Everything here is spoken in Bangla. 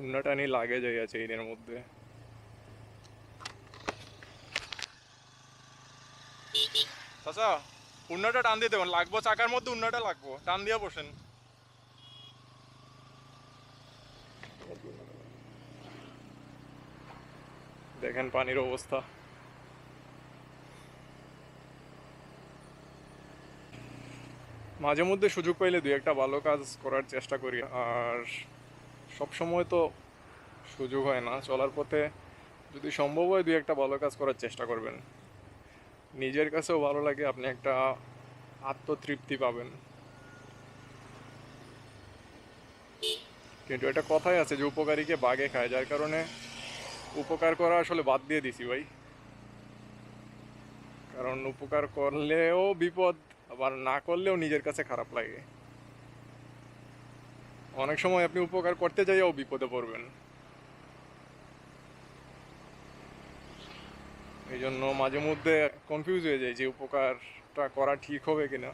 উন্নাটানি লাগে যাইয়া চেইনের মধ্যে। চাচা, উন্নাটা টান দিয়ে দেবেন, লাগবো চাকার মধ্যে, উন্নাটা লাগবো, টান দিয়ে বসেন। দেখেন পানির অবস্থা। মাঝে মধ্যে সুযোগ পাইলে দুই একটা ভালো কাজ করার চেষ্টা করি, আর সব সময় তো সুযোগ হয় না। চলার পথে যদি সম্ভব হয় দুই একটা ভালো কাজ করার চেষ্টা করবেন, নিজের কাছেও ভালো লাগে, আপনি একটা আত্মতৃপ্তি পাবেন। কিন্তু একটা কথাই আছে যে উপকারীকে বাঘে খায়, যার কারণে উপকার করা আসলে বাদ দিয়ে দিছি ভাই। কারণ উপকার করলেও বিপদ, আবার না করলেও নিজের কাছে খারাপ লাগে। অনেক সময় আপনি উপকার করতে যাইও বিপদে পড়বেন। এই জন্য মাঝে মধ্যে কনফিউজ হয়ে যায় যে উপকারটা করা ঠিক হবে কিনা।